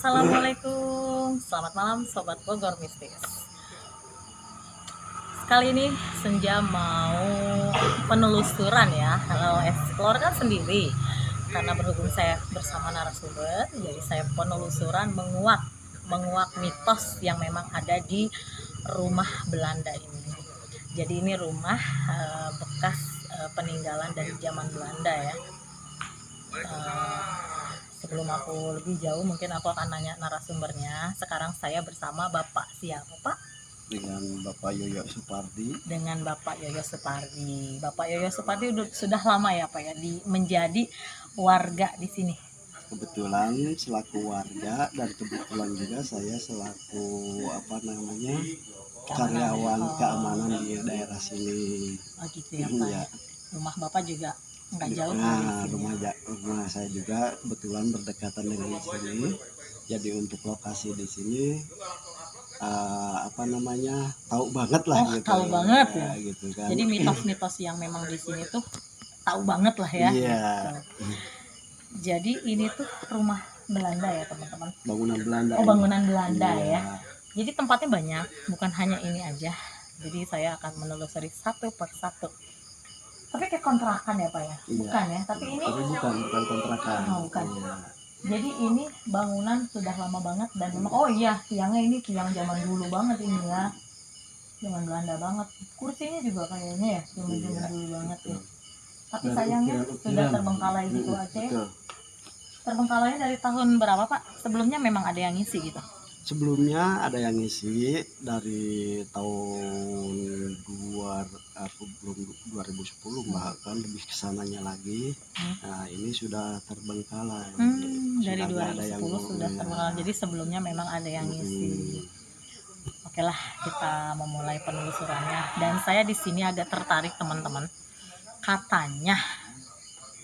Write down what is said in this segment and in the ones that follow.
Assalamualaikum, selamat malam Sobat Bogor Mistis. Kali ini Senja mau penelusuran ya, kalau explore kan sendiri. Karena berhubung saya bersama narasumber, jadi saya penelusuran menguak mitos yang memang ada di rumah Belanda ini. Jadi ini rumah bekas peninggalan dari zaman Belanda ya. Sebelum aku lebih jauh, mungkin aku akan nanya narasumbernya. Sekarang saya bersama Bapak siapa, Pak? Dengan Bapak Yoyo Supardi. Dengan Bapak Yoyo Supardi. Bapak Yoyo Supardi sudah lama ya, Pak ya, menjadi warga di sini. Kebetulan selaku warga dan kebetulan juga saya selaku karyawan keamanan di daerah sini. Oh gitu ya, Pak. Ya. Rumah Bapak juga nggak jauh Nah, rumah saya juga kebetulan berdekatan dengan sini. Jadi untuk lokasi di sini tahu banget lah gitu. Tahu banget ya. Gitu kan. Jadi mitos-mitos yang memang di sini tuh tahu banget lah ya. Iya. Gitu. Jadi ini tuh rumah Belanda ya, teman-teman. Bangunan Belanda. Oh, bangunan Belanda ya. Jadi tempatnya banyak, bukan hanya ini aja. Jadi saya akan menelusuri satu per satu. Tapi kayak kontrakan ya, Pak ya? Iya. Bukan ya, tapi ini bukan kontrakan. Oh, bukan. Iya. Jadi ini bangunan sudah lama banget dan memang tiangnya ini tiang zaman dulu banget ini ya. Zaman Belanda banget. Kursinya juga kayaknya ya zaman dulu banget ya. Tapi sayangnya sudah terbengkalai gitu aja ya. Terbengkalainya dari tahun berapa, Pak? Sebelumnya memang ada yang ngisi gitu. Sebelumnya ada yang ngisi dari tahun 2010 bahkan lebih kesananya lagi. Nah, ini sudah terbengkalai. Dari 2010 sudah terbengkalai. Jadi sebelumnya memang ada yang ngisi. Oke lah, kita memulai penelusurannya. Dan saya di sini agak tertarik, teman-teman. Katanya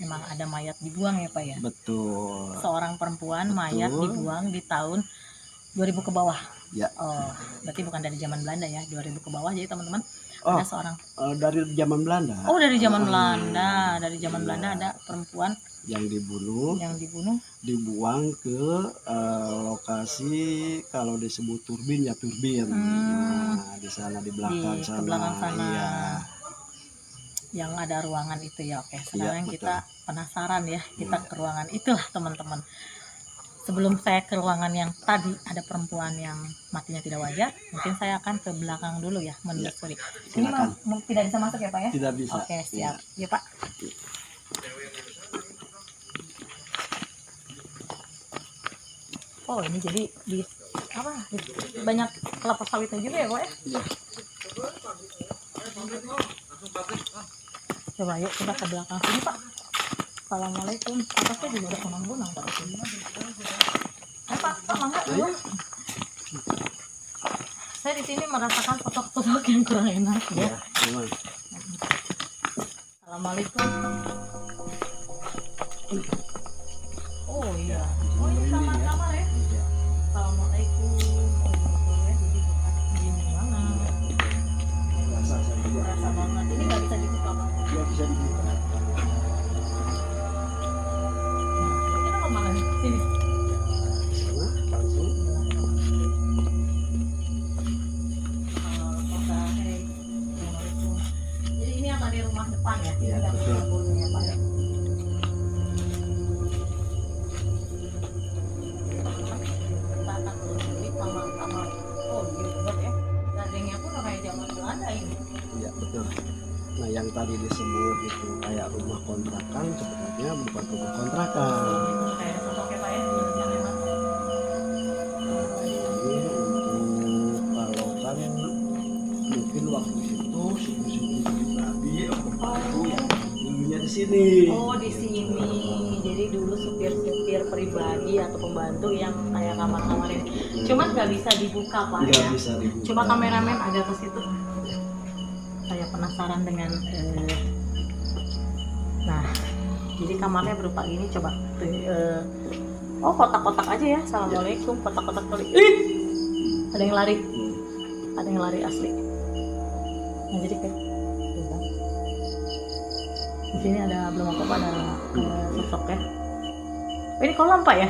memang ada mayat dibuang ya, Pak ya? Betul. Seorang perempuan mayat dibuang di tahun 2000 ke bawah. Ya. Oh, berarti bukan dari zaman Belanda ya, 2000 ke bawah. Jadi teman-teman, ada seorang dari zaman Belanda. Oh, dari zaman Belanda. Dari zaman Belanda ada perempuan yang dibunuh, dibuang ke lokasi kalau disebut turbin. Nah, di sana di belakang sana. Belakang sana. Iya. Yang ada ruangan itu ya. Oke, sekarang kita penasaran ya, kita ke ruangan itulah, teman-teman. Sebelum saya ke ruangan yang tadi ada perempuan yang matinya tidak wajar, mungkin saya akan ke belakang dulu ya, menelusuri. Ini tidak bisa masuk ya, Pak ya? Tidak bisa. Oke, siap. Ya, Pak. Oh, ini jadi banyak kelapa sawitnya juga ya, Pak ya? Iya. Coba yuk kita ke belakang sini, Pak. Assalamualaikum. Atasnya juga ada kunang-kunang, Pak. Pak, mangga dulu. Saya di sini merasakan potok-potok yang kurang enak ya. Assalamualaikum. Oh iya. Oh ini kamar-kamar ya. Assalamualaikum. Jadi bekas gini banget. Berasa banget. Ini nggak bisa dibuka, Pak. Nggak bisa dibuka. Kita mau makan sini. Jadi ini yang tadi rumah depan ya. Iya, betul. Pak ya. Kita akan telusuri kamar-kamar. Oh, gitu ya. Gandengnya pun kayak zaman Belanda ini. Iya, betul. Nah, yang tadi disebut itu kayak rumah kontrakan, sebenarnya bukan rumah kontrakan. Kayak sosoknya Pak ya, yang emang. Nah, ini untuk kalau kan mungkin waktu itu suku-suku pribadi pembantu yang dulunya di sini. Oh, di sini. Jadi dulu supir-supir pribadi atau pembantu yang kayak kamar-kamar ini. Cuman nggak bisa dibuka, Pak. Nggak bisa dibuka. Coba kameramen agak ke situ. Saya penasaran dengan nah, jadi kamarnya berupa ini. Coba oh, kotak-kotak aja ya. Assalamualaikum. Kotak-kotak kali. Ada yang lari. Ada yang lari asli. Nah, jadi kayak di sini ada belum apa-apa, ada sosok ya. Ini kolam, Pak ya?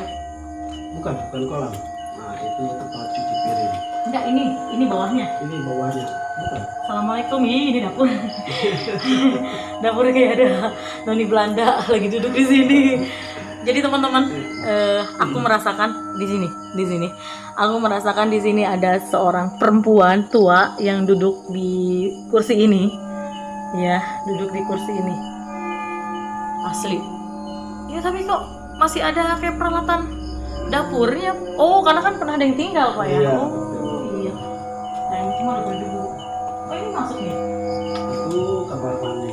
Bukan kolam. Nah, itu tempat cuci piring. Enggak, ini bawahnya. Ini bawahnya. Bukan. Assalamualaikum, ini dapur. Dapur kayak ada noni Belanda lagi duduk di sini. Jadi teman-teman, aku merasakan di sini. Aku merasakan di sini ada seorang perempuan tua yang duduk di kursi ini. Ya, duduk di kursi ini. Asli. Ya, tapi kok masih ada kayak peralatan dapurnya. Oh, karena kan pernah ada yang tinggal, Pak ya. Iya. Oh, iya. Nah, ini cuma ada dulu. Oh, ini masuk nih. Itu kamar mandi.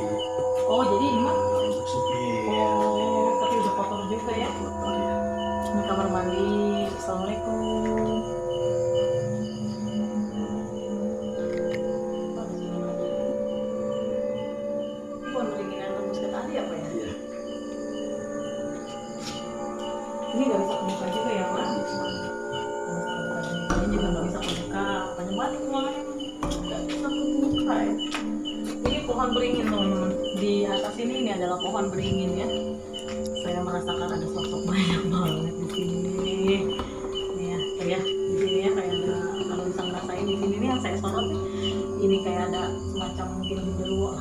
Oh, jadi ini mah. Untuk supir. Oh, tapi udah kotor juga ya. Kotor ya. Ini kamar mandi. Assalamualaikum. Ini pohon beringin yang tembus ke tadi apa ya? Iya. Ini nggak bisa kebuka juga ya, Pak? Ini juga nggak bisa kebuka. Banyak banget ruangannya. Nggak bisa kebuka ya. Ini pohon beringin teman-teman. Di atas ini adalah pohon beringin ya. Saya merasakan ada sosok banyak banget di sini. Nih ya, kayak di sini ya kayak ada, kalau bisa ngerasain di sini nih yang saya sorot nih, ini kayak ada semacam mungkin genderuwo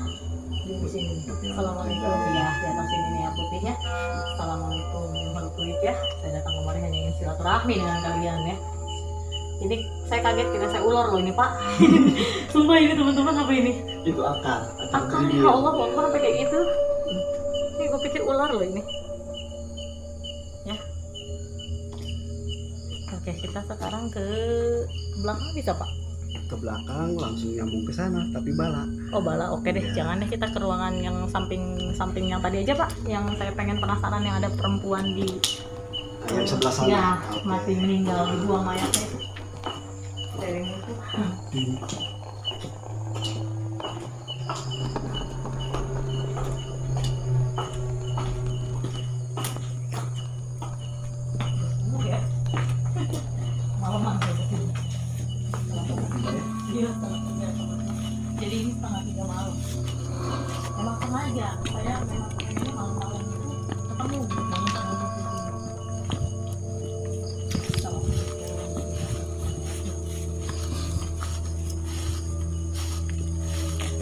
di sini. Assalamualaikum ya, di atas ini nih ya putihnya. Assalamualaikum warahmatullahi wabarakatuh ya. Saya datang kemari hanya ingin silaturahmi dengan kalian ya. Jadi saya kaget kira saya ular loh ini Pak. Sumpah ini teman-teman apa ini? Itu akar. Akar beringin. ya Allah, kok sampai kayak gitu? Ini gue pikir ular loh ini. Ya. Oke, kita sekarang ke belakang bisa Pak? Ke belakang langsung nyambung ke sana, tapi bala. Oh bala, oke deh. Iya. Jangan deh kita ke ruangan yang samping yang tadi aja Pak. Yang saya pengen penasaran yang ada perempuan di Yang sebelah sana. ya, Oke. mati meninggal dibuang mayatnya itu. Dari itu. Ya. Malaman iya, jadi ini setengah 3 malam. Emang sengaja, saya memang pengennya malam-malam itu ketemu bangun-bangun di sini.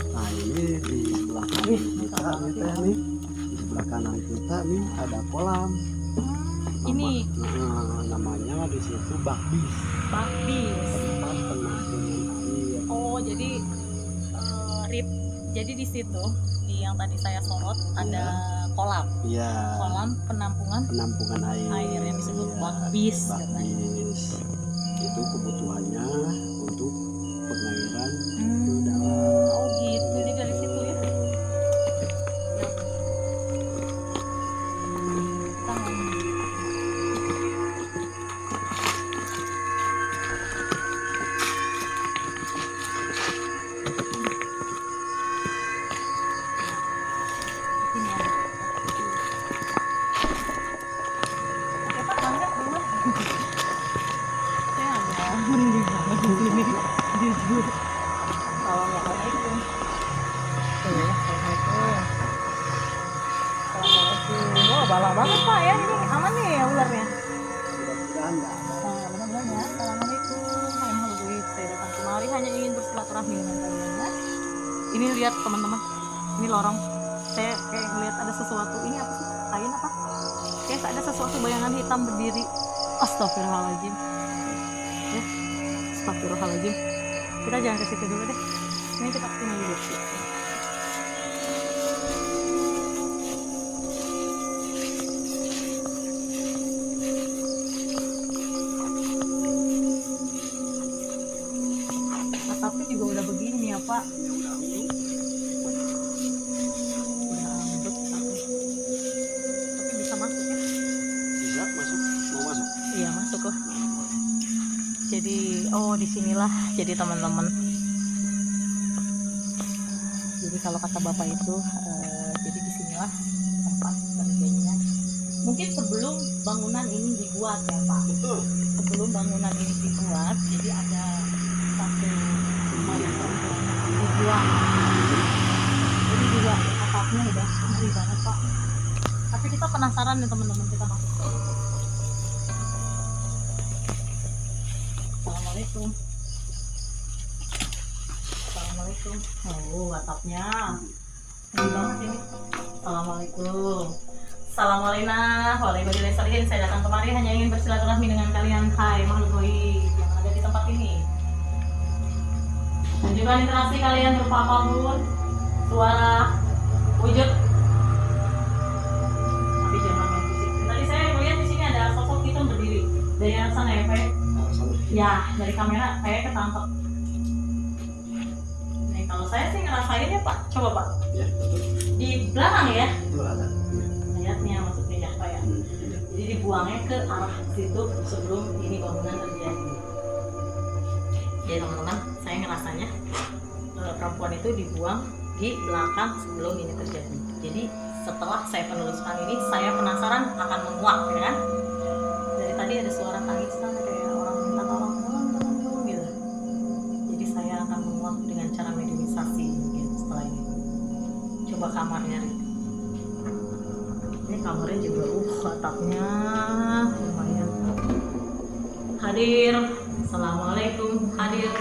Nah, ini di belakang Wih, kita mantap nih banget teh ya. nih. Di sebelah kanan kita nih ada kolam. Ini Namanya di situ bakbis. bakbis. Tempat penampungan air. Oh, jadi rip. Jadi di situ di yang tadi saya sorot ada kolam. Iya. Kolam penampungan Penampungan air. air yang disebut Iya, bakbis katanya. bakbis. Itu kebutuhannya untuk pengairan ke Hmm, dalam. oh gitu, jadi dari situ ya. Ya. Kita mau- Sini ya. Oke Pak, mangga dulu. Saya agak merinding banget di sini, jujur. Assalamualaikum. Assalamualaikum. Assalamualaikum. Wah, balak banget Pak ya, ini aman nih ya ularnya. Mudah-mudahan nggak ada. Nah, mudah-mudahan ya. Assalamualaikum. Alhamdulillah, saya datang kemari hanya ingin bersilaturahmi dengan kalian ya. Ini lihat teman-teman, ini lorong. Saya kayak ngeliat ada sesuatu. Ini apa sih? Kain apa? Kayak ada sesuatu bayangan hitam berdiri. Astagfirullahaladzim. Ya, astagfirullahaladzim. Kita jangan ke situ dulu deh. Ini kita kesini dulu. Atapnya juga udah begini ya Pak. Udah ambek tapi bisa masuk ya. Bisa masuk, mau masuk. Iya masuk lah. Jadi disinilah jadi teman-teman. Jadi kalau kata bapak itu jadi disinilah tempat kerjanya. Mungkin sebelum bangunan ini dibuat ya Pak. Betul. Sebelum bangunan ini dibuat, jadi ada satu mayat perempuan yang dibuang. Ini juga atapnya udah ngeri banget Pak. Tapi kita penasaran nih teman-teman, kita masuk. Assalamualaikum. Assalamualaikum. Oh, atapnya tinggi banget ini. Assalamualaikum. Assalamualaikum warahmatullahi wabarakatuh. Saya datang kemari hanya ingin bersilaturahmi dengan kalian. Hai makhluk goib yang ada di tempat ini. Tunjukkan interaksi kalian berupa apapun, suara, wujud. Tapi jangan main fisik. Tadi saya melihat di sini ada sosok hitam berdiri. Dari arah sana ya, Pak? Ya, dari kamera kayak ketangkep. Nih, kalau saya sih ngerasainnya, Pak. Coba, Pak. Ya, betul. Di belakang ya. Itu ada. Lihatnya maksudnya ya, Pak ya. Jadi dibuangnya ke arah situ sebelum ini bangunan terjadi. Jadi teman-teman, saya ngerasanya perempuan itu dibuang di belakang sebelum ini terjadi. Jadi setelah saya peneluskan ini, saya penasaran akan menguak, ya kan? Dari tadi ada suara tangisan kayak orang minta tolong gitu. Jadi saya akan menguak dengan cara mediumisasi mungkin setelah ini. Coba kamarnya, Rit. Ini kamarnya juga atapnya lumayan. Hadir. Assalamualaikum. Hadir.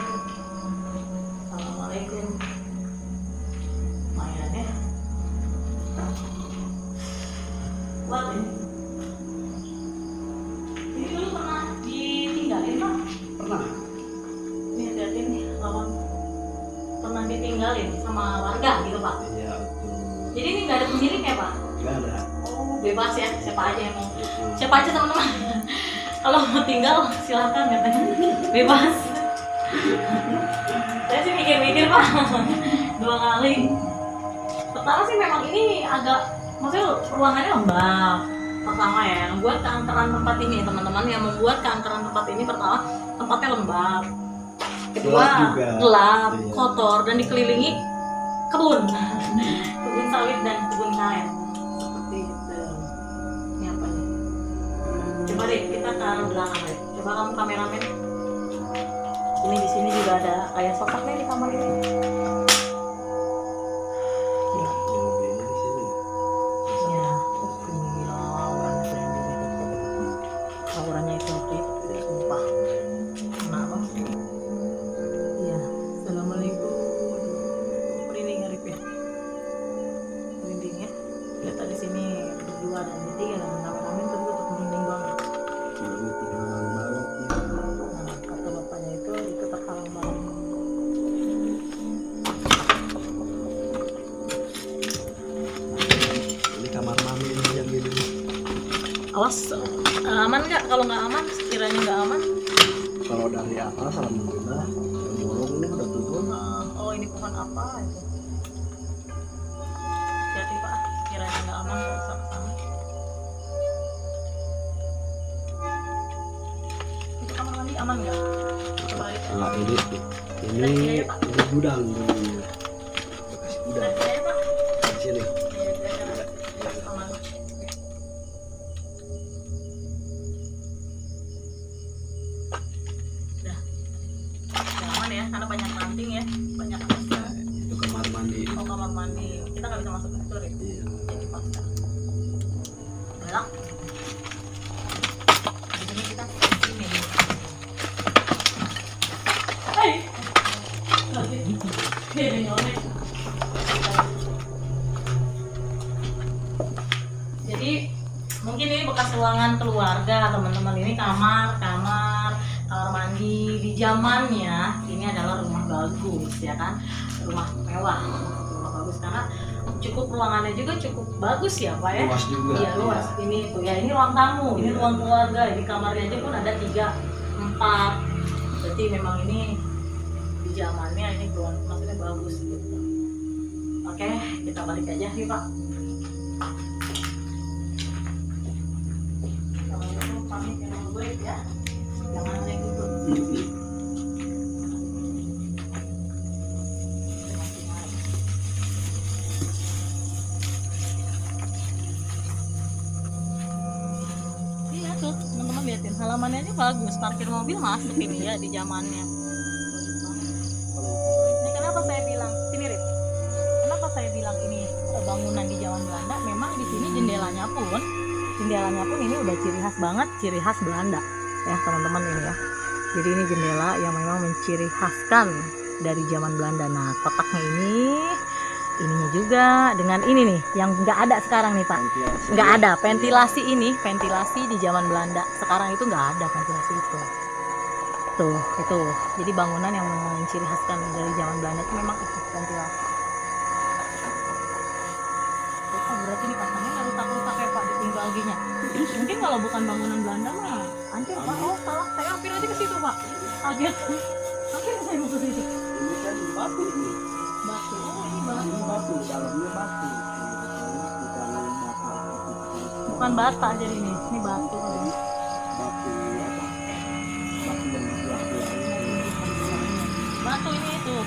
Assalamualaikum. Lumayan ya. Kuat ini. Ini dulu pernah ditinggalin, Pak? Pernah. Nih liatin nih lawan. Pernah ditinggalin sama warga gitu, Pak? Iya, betul. Jadi ini nggak ada pemilik ya, Pak? Nggak ada. Oh, bebas ya, siapa aja yang mau. Siapa aja teman-teman. Kalau mau tinggal silahkan katanya. Bebas. Saya sih mikir-mikir, Pak. 2 kali. Pertama sih memang ini agak, maksudnya ruangannya lembab. Pertama ya, yang membuat keangkeran tempat ini teman-teman, yang membuat keangkeran tempat ini pertama tempatnya lembab. Kedua Gelap juga. gelap, Iya. kotor dan dikelilingi kebun. Kebun sawit dan kebun karet. Seperti itu. Ini apa nih? Coba deh kita ke arah belakang deh. Coba kamu kameramen. Ini di sini juga ada kayak sosok nih di kamar ini. Ya, yang lebih di sini. Ya, ini auranya tuh yang ini. Auranya itu sumpah. Kenapa? Iya. Assalamualaikum. Merinding Arif ya. Merinding ya. Lihat di sini berdua dan bertiga dan kameramen tuh tetap merinding banget. Ini terhalang banget. Nah, kata bapaknya itu terhalang banget. Ini kamar mami yang ini. Awas, aman nggak? Kalau nggak aman, sekiranya nggak aman. Kalau dari atas, alhamdulillah. Yang bolong ini udah turun. Oh ini pohon apa itu? Hati-hati Pak, sekiranya nggak aman nggak usah kesana. Itu kamar mandi aman nggak? Coba lihat. Nah, ini gudang dulunya. Bekas gudang. Lihat aja, Pak. Di sini. Aman. Udah aman ya, karena banyak ranting ya, banyak asnya. Itu kamar mandi. Oh kamar mandi, kita nggak bisa masuk ke situ, Rik. Iya. Jadi paksa. Belak. Di sini kita di sini. Hai. Ini nyolek. Jadi mungkin ini bekas ruangan keluarga teman-teman. Ini kamar mandi di zamannya ini adalah rumah bagus ya kan, rumah mewah, rumah bagus karena cukup ruangannya juga cukup bagus ya Pak ya. Luas juga. Iya luas. Ini tuh ya, ini ruang tamu, ini ruang keluarga, ini kamarnya aja pun ada 3, 4. Berarti memang ini di zamannya ini ruang maksudnya bagus gitu. Oke, kita balik aja yuk Pak. Kalau itu pamit yang gue ya, jangan ada yang gitu. Iya tuh teman-teman liatin halamannya aja bagus, parkir mobil masuk ini ya di zamannya. Ini kenapa saya bilang sini Rip? Kenapa saya bilang ini bangunan di zaman Belanda? Memang di sini jendelanya pun ini udah ciri khas banget, ciri khas Belanda ya teman-teman ini ya. Jadi ini jendela yang memang menciri khaskan dari zaman Belanda. Nah, kotaknya ininya juga dengan ini nih yang nggak ada sekarang nih Pak. Nggak ada ventilasi ini, ventilasi di zaman Belanda. Sekarang itu nggak ada ventilasi itu. Tuh, itu. Jadi bangunan yang menciri khaskan dari zaman Belanda itu memang itu ventilasi. Oh, berarti dipasangnya nggak rusak-rusak ya Pak, ditinggal alginya. Mungkin kalau bukan bangunan Belanda mah hancur Pak. Oh salah, saya hampir aja ke situ Pak. Kaget. Hampir saya mau ke situ. Ini kan batu ini. Batu. Oh ini batu. Ini batu, dalamnya batu. Bukan bata jadi ini batu. Batu apa? Batu yang dibuat. Batu ini itu.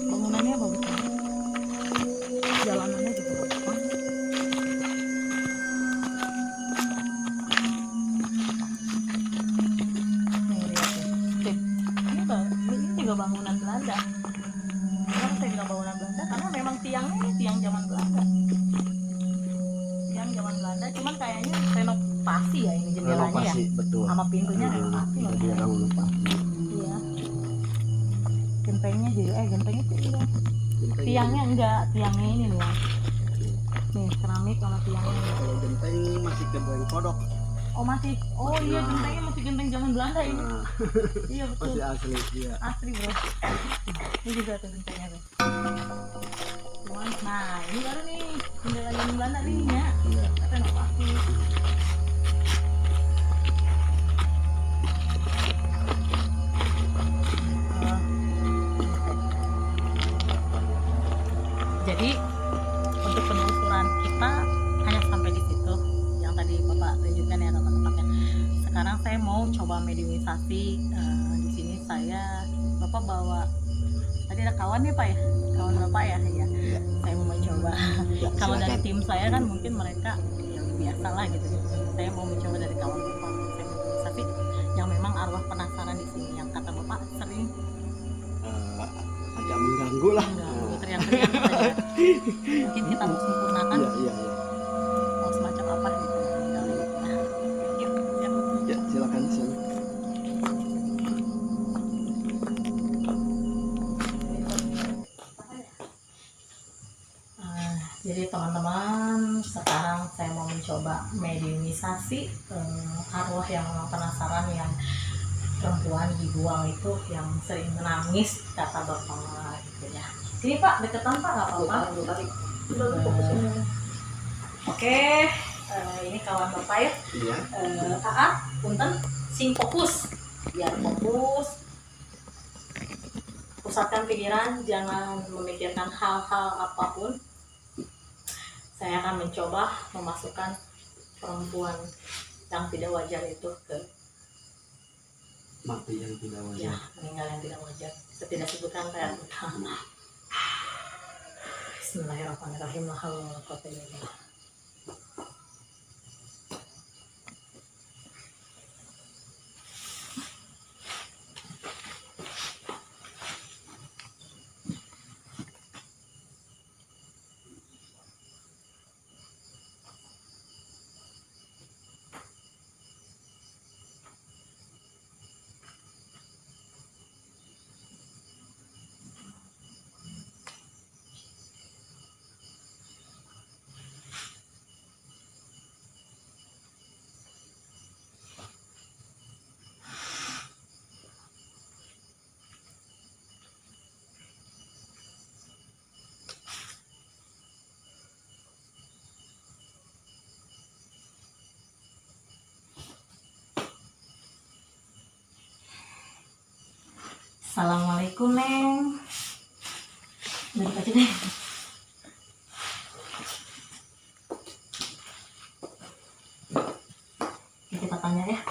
Bangunannya bagus. Jalanannya juga bagus. Ini juga bangunan Belanda. Kenapa saya bilang bangunan Belanda? Karena memang tiangnya ini tiang zaman Belanda. Tiang zaman Belanda, cuman kayaknya renovasi ya ini jendelanya ya. Renovasi, betul. Sama pintunya renovasi. Jadi renovasi. Iya. Gentengnya jadi gentengnya tuh iya. Tiangnya enggak, tiangnya ini nih. Nih keramik sama tiangnya. Kalau genteng masih genteng kodok. Oh masih, oh iya gentengnya masih genteng zaman Belanda ini. Iya betul. Masih asli, iya. Asli bro. Ini juga tuh gentengnya tuh. Nah ini baru nih jendela zaman Belanda nih ya. Iya. Renovasi. Jadi untuk penelusuran kita hanya sampai di situ yang tadi Bapak tunjukkan ya teman-temannya. Sekarang saya mau coba mediumisasi. Di sini Bapak bawa tadi ada kawan nih Pak ya, kawan Bapak ya, ya. Saya mau mencoba. Kalau dari tim saya kan mungkin mereka yang biasa lah gitu. Saya mau mencoba dari kawan Bapak. Saya mediumisasi yang memang arwah penasaran di sini yang kata Bapak sering agak mengganggu lah. Teriak-teriak saja. Mungkin kita mau sempurnakan. Iya. Mau semacam apa gitu. Yuk, siap. Ya, silakan. Jadi teman-teman, sekarang saya mau mencoba mediumisasi arwah yang penasaran yang perempuan dibuang itu yang sering menangis kata bapak gitu ya. Sini Pak, deketan Pak, nggak apa-apa. Oke, ini kawan Bapak ya. Iya. Punten, sing fokus, biar fokus. Pusatkan pikiran, jangan memikirkan hal-hal apapun. Saya akan mencoba memasukkan perempuan yang tidak wajar itu ke Mati yang tidak wajar. ya, meninggal yang tidak wajar. Saya tidak sebutkan kayak Bismillahirrahmanirrahim. La haula wala quwwata illa billah. Assalamualaikum Neng. Duduk aja deh. Kita tanya ya.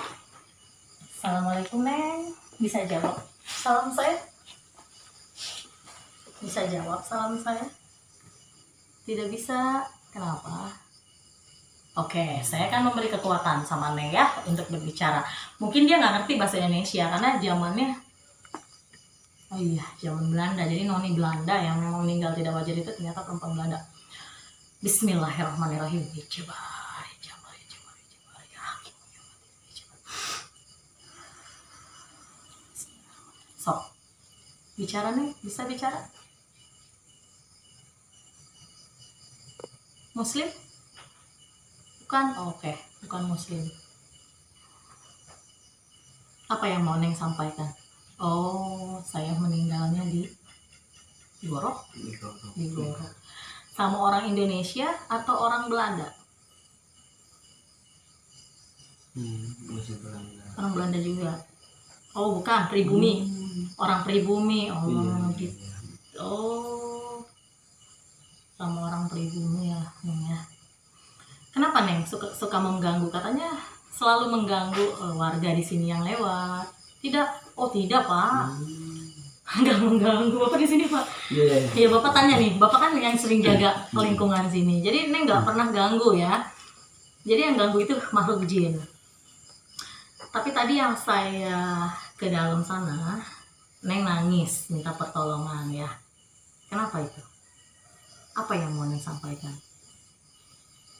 Assalamualaikum Neng. Bisa jawab salam saya? Bisa jawab salam saya? Tidak bisa. Kenapa? Oke, saya akan memberi kekuatan sama Neng ya untuk berbicara. Mungkin dia nggak ngerti bahasa Indonesia karena zamannya, oh iya, zaman Belanda. Jadi noni Belanda yang memang meninggal tidak wajar itu ternyata perempuan Belanda. Bismillahirrahmanirrahim. Jabar, jabar, jabar, jabar, ya. Sok, bicara nih, bisa bicara? Muslim? Bukan? Oh, oke, bukan Muslim. Apa yang mau Neng sampaikan? Oh, saya meninggalnya di Gorok? Di Gorok. Sama orang Indonesia atau orang Belanda? Masih Belanda. Orang Belanda juga. Oh, bukan, pribumi. Orang pribumi. Oh, gitu. Oh, sama orang pribumi ya, Neng ya. Kenapa Neng suka mengganggu? Katanya selalu mengganggu warga di sini yang lewat. Tidak, oh tidak Pak. Nggak mengganggu. Bapak di sini Pak. Iya, Bapak tanya nih. Bapak kan yang sering jaga lingkungan sini. Jadi Neng nggak pernah ganggu ya. Jadi yang ganggu itu makhluk jin. Tapi tadi yang saya ke dalam sana, Neng nangis minta pertolongan ya. Kenapa itu? Apa yang mau Neng sampaikan?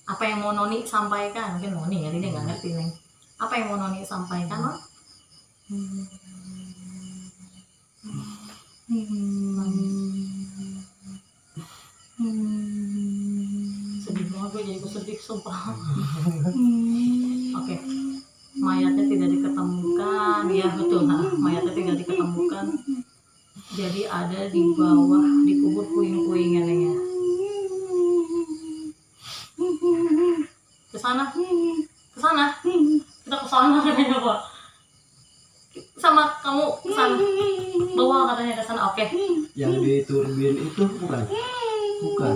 Apa yang mau Noni sampaikan? Mungkin Noni ya, dia nggak ngerti Neng. Apa yang mau Noni sampaikan, Non? Sedih banget gue, jadi sedih sumpah. Oke. Mayatnya tidak diketemukan, ya betul, mayatnya tidak diketemukan. Jadi ada di bawah, dikubur puing-puingan ya. Ke sana, kita ke sana katanya Pak. Sama kamu ke sana, bawa katanya ke sana. Oke. Yang di turbin itu bukan? Bukan.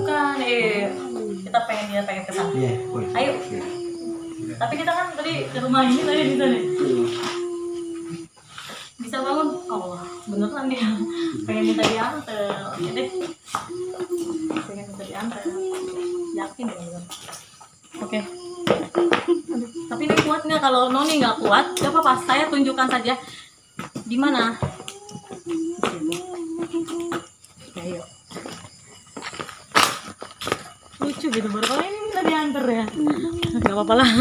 Kita pengen ke sana. Yeah, Ayo. Tapi kita kan tadi ke rumah ini tadi di sana. Bisa bangun? Allah, beneran dia pengen minta diantar. Oke deh. Pengen minta diantar. Yakin dong. Oke. Tapi ini kuat nggak? Kalau Noni nggak kuat, gak apa-apa. Saya tunjukkan saja di mana. Ayo. Lucu gitu, baru kali ini minta diantar ya. Gak apa-apa lah.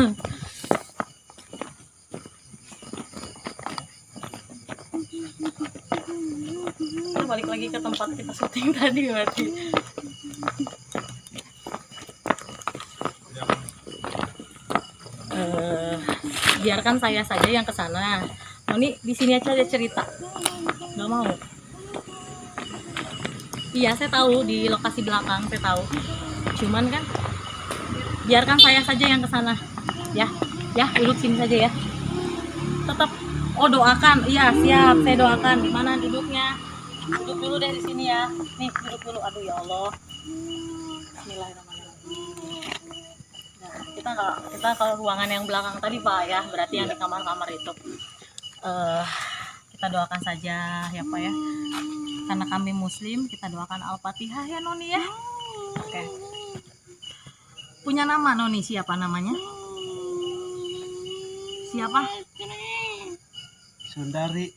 Kita balik lagi ke tempat kita syuting tadi berarti. Biarkan saya saja yang ke sana. Noni di sini aja dia cerita. Nggak mau. Iya, saya tahu di lokasi belakang, saya tahu. Cuman kan biarkan saya saja yang ke sana. Ya, duduk sini saja ya. Tetap doakan. Iya, siap. Saya doakan. Di mana duduknya? Duduk dulu deh di sini ya. Nih, duduk dulu. Aduh ya Allah. Bismillahirrahmanirrahim. Kita ke ruangan yang belakang tadi Pak ya, berarti yang di kamar-kamar itu. Kita doakan saja ya Pak ya, karena kami Muslim, kita doakan Al-Fatihah ya Noni ya. Oke. Punya nama Noni, siapa namanya? Siapa? Sundari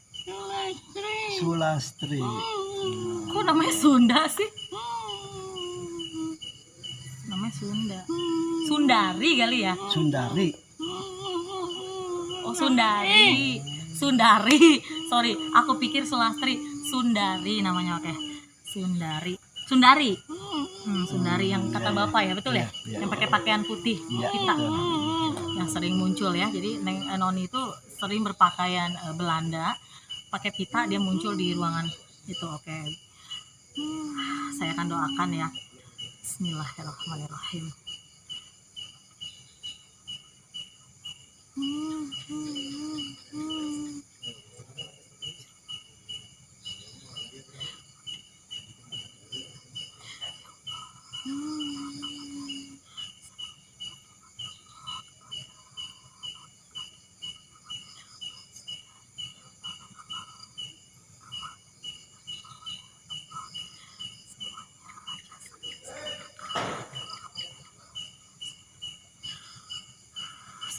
Sulastri. Kok namanya Sunda sih? Namanya Sunda. Sundari kali ya? Sundari. Oh, Sundari. Sundari. Sorry, aku pikir Sulastri. Sundari namanya. Oke. Sundari. Sundari. Sundari yang kata Bapak ya, betul ya? Yang pakai pakaian putih kita. Yang sering muncul ya. Jadi Noni itu sering berpakaian Belanda, pakai pita, dia muncul di ruangan itu. Oke. Saya akan doakan ya. Bismillahirrahmanirrahim.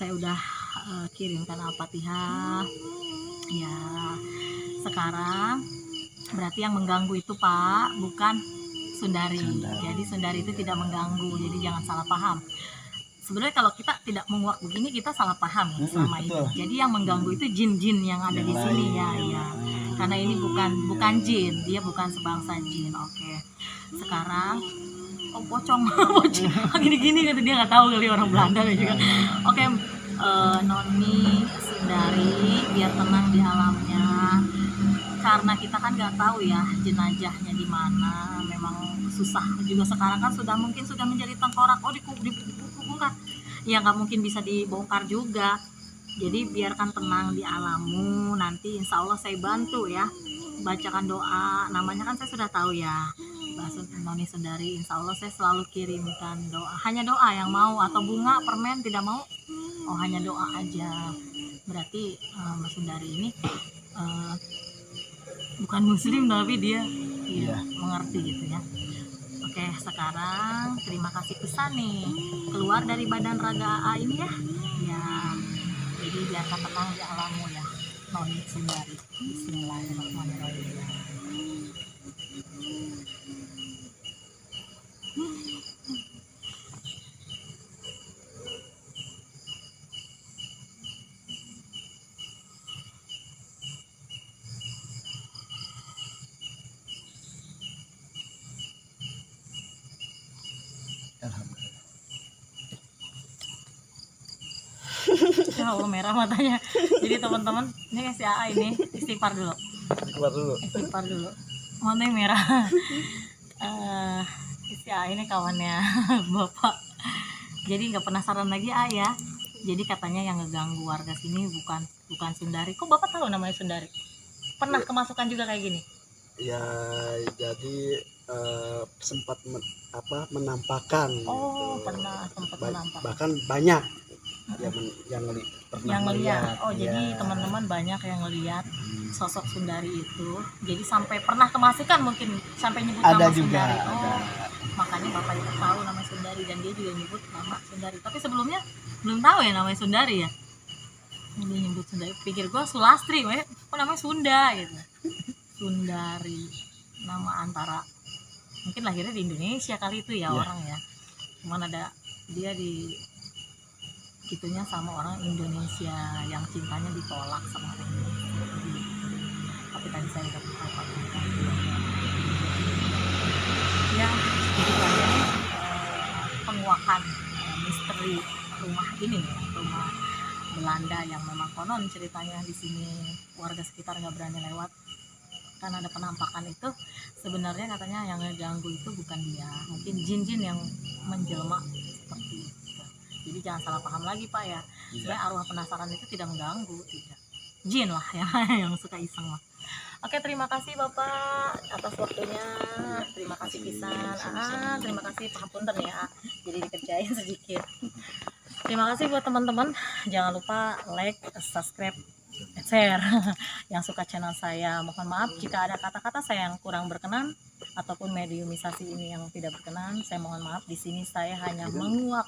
saya udah kirimkan Al-Fatihah. Ya, sekarang berarti yang mengganggu itu Pak, bukan Sundari. Jadi Sundari itu tidak mengganggu, jadi jangan salah paham. Sebenarnya kalau kita tidak menguak begini kita salah paham ya selama ini. Jadi yang mengganggu itu jin-jin yang ada di sini ya, ya. Karena ini bukan jin, dia bukan sebangsa jin. Oke. Sekarang pocong gini-gini gitu, dia nggak tahu kali orang Belanda juga. Oke, Noni Sundari biar tenang di alamnya. Karena kita kan nggak tahu ya jenazahnya di mana, memang susah juga sekarang kan sudah menjadi tengkorak. Dibongkar ya, nggak mungkin bisa dibongkar juga. Jadi biarkan tenang di alammu, nanti insya Allah saya bantu ya, bacakan doa. Namanya kan saya sudah tahu ya, Noni Sundari. Insya Allah saya selalu kirimkan doa, hanya doa yang mau, atau bunga, permen tidak mau. Oh, hanya doa aja. Berarti Mas Sundari ini bukan muslim tapi dia mengerti gitu ya. Oke, sekarang terima kasih pesan nih keluar dari badan raga AA ini ya. Ya, jadi biarkan tenang di alammu ya, Noni Sundari. Bismillahirrahmanirrahim. Ya Allah, merah matanya. Jadi teman-teman, ini si AA ini istighfar dulu. Istighfar dulu. Matanya merah. Si AA ini kawannya Bapak. Jadi nggak penasaran lagi AA ya. Jadi katanya yang ngeganggu warga sini bukan Sundari. Kok Bapak tahu namanya Sundari? Pernah kemasukan juga kayak gini? Ya, jadi sempat menampakkan. Oh, pernah sempat menampak. Bahkan banyak yang ngeliat. Oh, jadi teman-teman banyak yang ngeliat sosok Sundari itu. Jadi sampai pernah kemasukan, mungkin sampai nyebut nama Sundari. Oh, makanya Bapak itu tahu nama Sundari, dan dia juga nyebut nama Sundari. Tapi sebelumnya belum tahu ya namanya Sundari ya. Dia nyebut Sundari. Pikir gua Sulastri, kok namanya Sunda gitu. Sundari, nama antara mungkin lahirnya di Indonesia kali itu ya, orang ya. Cuman ada dia di gitunya sama orang Indonesia yang cintanya ditolak sama orang Indonesia. Tapi tadi saya udah apa ya, jadi banyak penguakan misteri rumah ini ya, rumah Belanda yang memang konon ceritanya di sini warga sekitar nggak berani lewat karena ada penampakan itu. Sebenarnya katanya yang ngeganggu itu bukan dia, mungkin jin-jin yang menjelma seperti itu. Jadi jangan salah paham lagi Pak ya. Sebenarnya arwah penasaran itu tidak mengganggu, tidak. Jin lah ya yang suka iseng lah. Oke, terima kasih Bapak atas waktunya. Terima kasih pisan. Terima kasih Pangapunten ya. Jadi dikerjain sedikit. Terima kasih buat teman-teman. Jangan lupa like, subscribe, share yang suka channel saya. Mohon maaf jika ada kata-kata saya yang kurang berkenan ataupun mediumisasi ini yang tidak berkenan. Saya mohon maaf. Di sini saya hanya menguak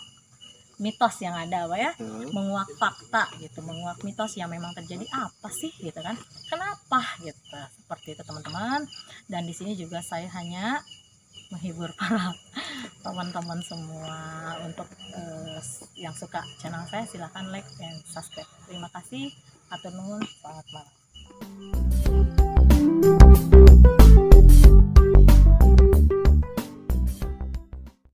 mitos yang ada, Pak ya, menguak fakta gitu, menguak mitos yang memang terjadi. Apa sih gitu kan, kenapa gitu, seperti itu teman-teman. Dan di sini juga saya hanya menghibur para teman-teman semua. Untuk yang suka channel saya silahkan like dan subscribe. Terima kasih, atur nuhun, selamat malam.